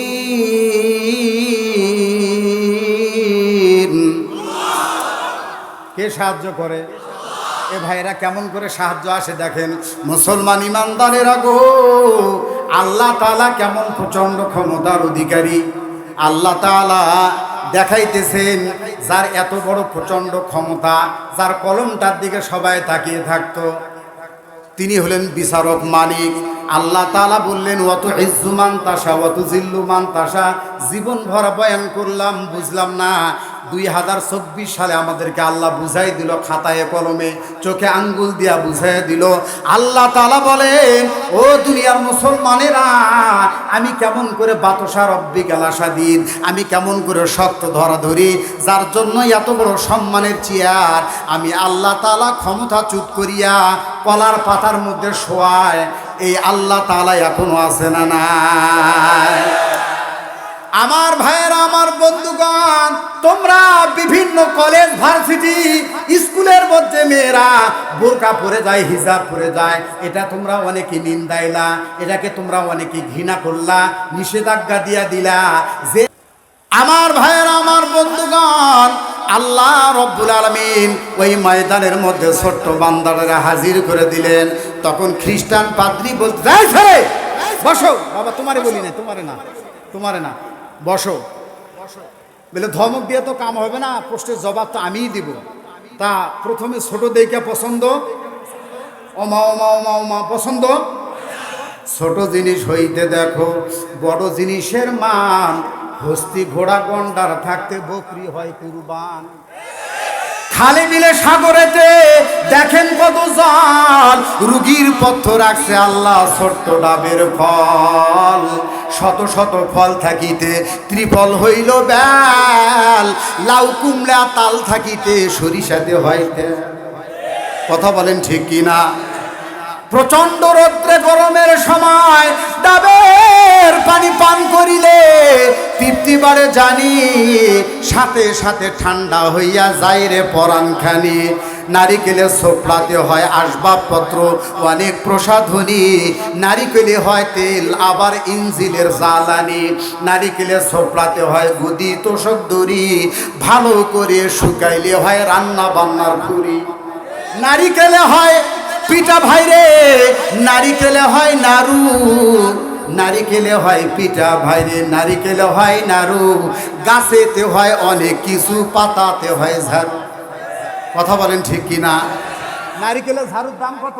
কে সাহায্য করে? এ ভাইরা কেমন করে সাহায্য আসে দেখেন। মুসলমান ইমানদারেরা গো, আল্লাহ তাআলা কেমন প্রচণ্ড ক্ষমতার অধিকারী। আল্লাহ তাআলা দেখাইতেছেন যার এত বড় প্রচণ্ড ক্ষমতা, যার কলমটার দিকে সবাই তাকিয়ে থাকতো, তিনি হলেন বিচারক মালিক। আল্লাহ তাআলা বললেন, অত ইজ্জু মান তাশা অত জিল্লু মান তাশা। জীবন ভরা বয়ান করলাম, বুঝলাম না। 2024 সালে আমাদেরকে আল্লাহ বুঝাই দিল, খাতায় কলমে চোখে আঙ্গুল দিয়া বুঝাই দিল। আল্লাহ তাআলা বলেন, ও দুনিয়ার মুসলমানেরা, আমি কেমন করে বাতসা রব্বি গালাসাদিন, আমি কেমন করে শক্ত ধরা ধরি, যার জন্য এত বড় সম্মানের চেয়ার আমি আল্লাহ তাআলা ক্ষমতা চুত করিয়া কলার পাতার মধ্যে শোয়ায়। এই আল্লাহ তাআলা এখনো আছে না নাই? আমার ভাইয়েরা, আমার বন্ধুগণ, তোমরা বিভিন্ন কলেজ ভার্সিটি স্কুলের মধ্যে মেয়েরা বোরকা পরে যায়, হিজাব পরে যায়, এটা তোমরা অনেকে নিন্দাইলা, এটাকে তোমরা অনেকে ঘৃণা করলা, নিষেধাজ্ঞা দিয়া দিলা। যে আমার ভাইয়েরা, আমার বন্ধুগণ, আল্লাহ রব্বুল আলামিন ওই ময়দানের মধ্যে ছোট্ট বান্দারা হাজির করে দিলেন। তখন খ্রিস্টান পাদ্রী বলতে, বসো বাবা, তোমারে বলি না, তোমারে না, বসো। বলে ধমক দিয়ে তো কাম হবে না, প্রশ্নের জবাব তো আমিই দিব। তা প্রথমে ছোট দেখে পছন্দ, ওমা ওমা ওমা ওমা পছন্দ। ছোট জিনিস হইতে দেখো বড় জিনিসের মান, হস্তি ঘোড়া গন্ডার থাকতে বকরি হয় কুরবান। খালে বিলে সাগরেতে দেখেন কত জল, রুগীর পথ্য রাখছে আল্লাহ ছোট্ট ডাবের ফল। শত শত ফল থাকিতে ত্রিফল হইল বেল, লাউ কুমড়া তাল থাকিতে সরিষাতে হইতে। কথা বলেন ঠিক কিনা? প্রচণ্ড রৌদ্রে গরমের সময় ডাবের পানি পান করিলে তৃপ্তি বাড়ে জানি, সাথে সাথে ঠান্ডা হইয়া যায় রে পরাণখানি। নারিকেলের ছোপড়াতে হয় আসবাবপত্র অনেক প্রসাধনী, নারিকেলে হয় তেল আবার ইঞ্জিলের জ্বালানি, নারিকেলের ছোপড়াতে হয় গুদি তোষক দড়ি, ভালো করে শুকাইলে হয় রান্না বান্নার খুরি। নারিকেলে হয় পিঠা ভাইরে, নারিকেলে হয় নাড়ু, নারিকেলে হয় পিঠা ভাইরে, নারিকেলে হয় নাড়ু। গাছেতে হয় অনেক কিছু, পাতাতে হয় ঝাড়ু। কথা বলেন ঠিক কিনা? নারিকেলের ঝাড়ুর দাম কত?